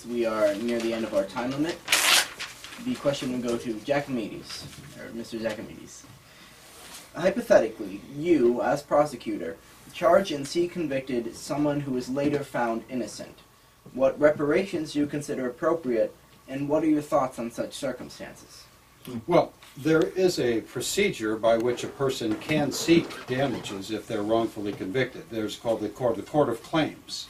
We are near the end of our time limit. The question will go to Jakmides, or Mr. Jakmides. Hypothetically, you, as prosecutor, charge and see convicted someone who is later found innocent. What reparations do you consider appropriate, and what are your thoughts on such circumstances? Well, there is a procedure by which a person can seek damages if they're wrongfully convicted. There's called the court of claims.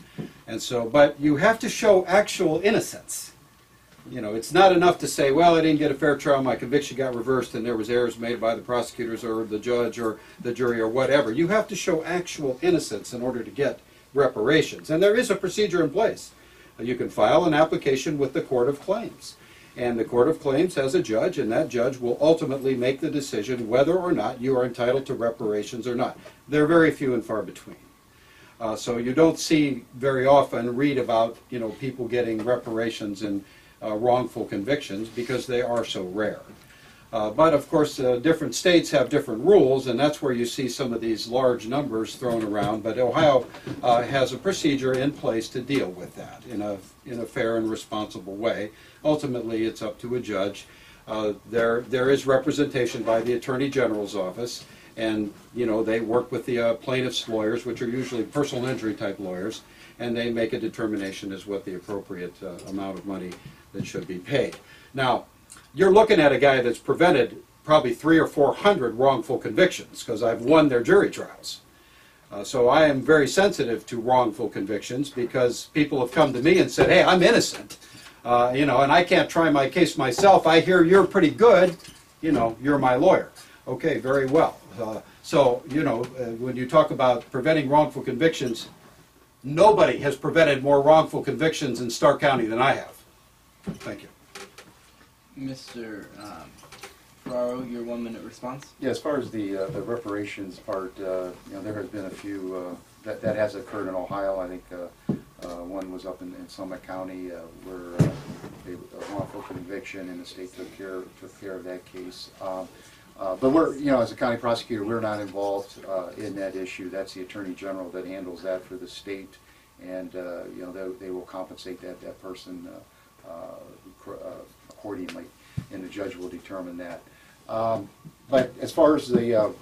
And so, but you have to show actual innocence. You know, it's not enough to say, well, I didn't get a fair trial, my conviction got reversed, and there was errors made by the prosecutors or the judge or the jury or whatever. You have to show actual innocence in order to get reparations. And there is a procedure in place. You can file an application with the Court of Claims. And the Court of Claims has a judge, and that judge will ultimately make the decision whether or not you are entitled to reparations or not. They're very few and far between. So you don't see very often, read about, you know, people getting reparations in wrongful convictions because they are so rare. But of course, different states have different rules, and that's where you see some of these large numbers thrown around. But Ohio has a procedure in place to deal with that in a fair and responsible way. Ultimately, it's up to a judge. There is representation by the Attorney General's office, and you know they work with the plaintiff's lawyers, which are usually personal injury type lawyers, and they make a determination as what the appropriate amount of money that should be paid. Now, you're looking at a guy that's prevented probably 300 or 400 wrongful convictions because I've won their jury trials. So I am very sensitive to wrongful convictions because people have come to me and said, hey, I'm innocent, you know, and I can't try my case myself. I hear you're pretty good, you know, you're my lawyer. Okay, very well. So, you know, when you talk about preventing wrongful convictions, nobody has prevented more wrongful convictions in Stark County than I have. Thank you. Mr. Ferrero, your 1 minute response? Yeah, as far as the reparations part, you know, there has been a few that has occurred in Ohio. I think one was up in Summit County where a wrongful conviction, and the state took care of that case. But we're, you know, as a county prosecutor, we're not involved in that issue. That's the Attorney General that handles that for the state, and you know, they will compensate that person accordingly, and the judge will determine that. But as far as the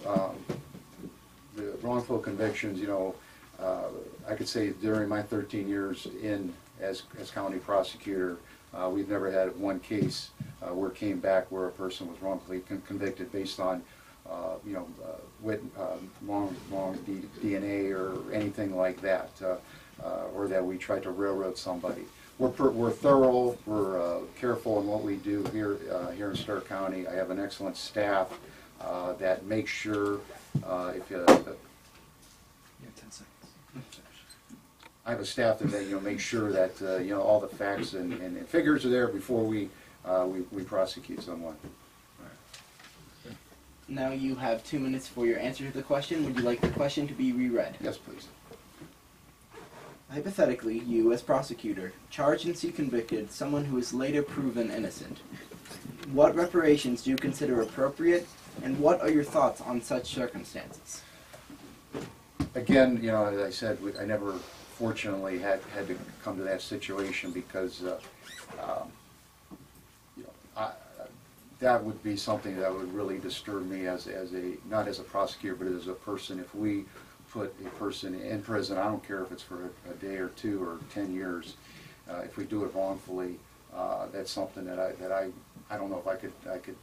wrongful convictions, you know, I could say during my 13 years as county prosecutor, we've never had one case where it came back where a person was wrongfully convicted based on, you know, wrong DNA or anything like that, or that we tried to railroad somebody. We're thorough. We're careful in what we do here in Stark County. I have an excellent staff that makes sure if you. 10 seconds. I have a staff that you know makes sure that you know all the facts and figures are there before we prosecute someone. Now you have 2 minutes for your answer to the question. Would you like the question to be reread? Yes, please. Hypothetically, you, as prosecutor, charge and see convicted someone who is later proven innocent. What reparations do you consider appropriate, and what are your thoughts on such circumstances? Again, you know, as I said, I never, fortunately, had to come to that situation because, you know, that would be something that would really disturb me as not as a prosecutor, but as a person. If we put a person in prison, I don't care if it's for a day or 2 or 10 years, if we do it wrongfully, that's something that I don't know if I could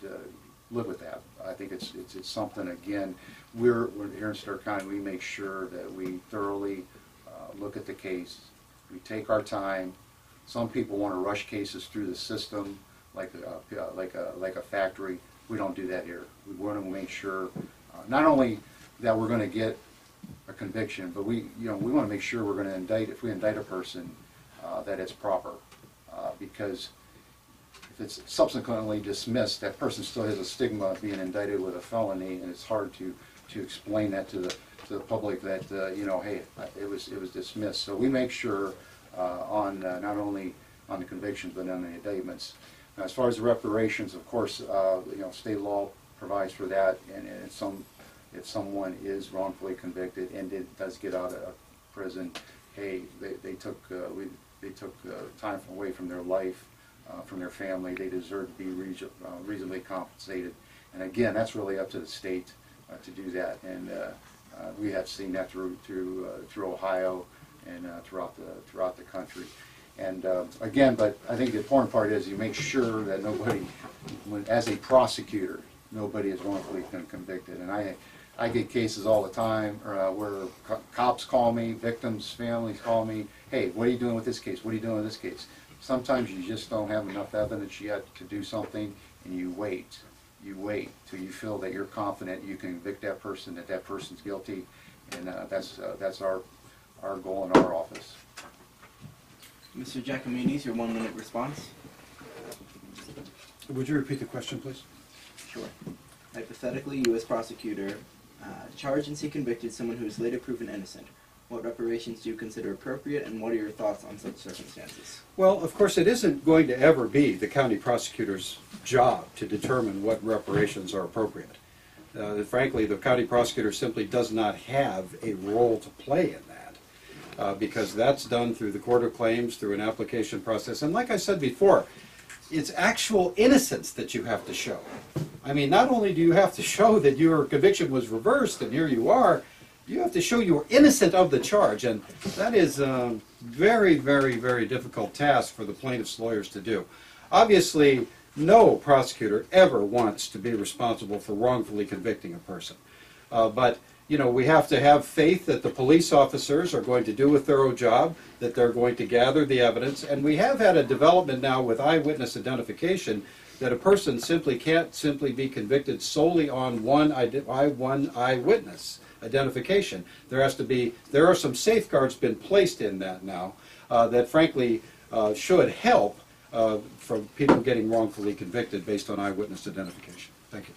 live with that. I think it's something, again, we're here in Stark County, we make sure that we thoroughly look at the case, we take our time. Some people want to rush cases through the system like a factory. We don't do that here. We want to make sure not only that we're going to get a conviction, but we want to make sure we're going to indict, if we indict a person, that it's proper, because if it's subsequently dismissed, that person still has a stigma of being indicted with a felony, and it's hard to explain that to the public that you know, hey, it was dismissed. So we make sure on not only on the convictions but on the indictments. Now, as far as the reparations, of course, you know, state law provides for that, and if someone is wrongfully convicted and does get out of prison, hey, they they took time away from their life, from their family. They deserve to be reasonably compensated. And again, that's really up to the state to do that. And we have seen that through Ohio and throughout the country. And again, but I think the important part is you make sure that nobody, as a prosecutor, nobody is wrongfully convicted. And I get cases all the time where cops call me, victims' families call me, hey, what are you doing with this case? What are you doing with this case? Sometimes you just don't have enough evidence yet to do something, and you wait. You wait till you feel that you're confident you can convict that person, that that person's guilty, and that's our goal in our office. Mr. Jakmides, your 1 minute response. Would you repeat the question, please? Sure. Hypothetically, you as prosecutor charge and see convicted someone who is later proven innocent. What reparations do you consider appropriate, and what are your thoughts on such circumstances? Well, of course, it isn't going to ever be the county prosecutor's job to determine what reparations are appropriate. Frankly, the county prosecutor simply does not have a role to play in that, because that's done through the court of claims, through an application process. And like I said before, it's actual innocence that you have to show. I mean, not only do you have to show that your conviction was reversed and here you are, you have to show you were innocent of the charge, and that is a very, very, very difficult task for the plaintiff's lawyers to do. Obviously, no prosecutor ever wants to be responsible for wrongfully convicting a person. But, you know, we have to have faith that the police officers are going to do a thorough job, that they're going to gather the evidence, and we have had a development now with eyewitness identification that a person simply can't simply be convicted solely on one eyewitness identification. There are some safeguards been placed in that now that frankly should help from people getting wrongfully convicted based on eyewitness identification. Thank you.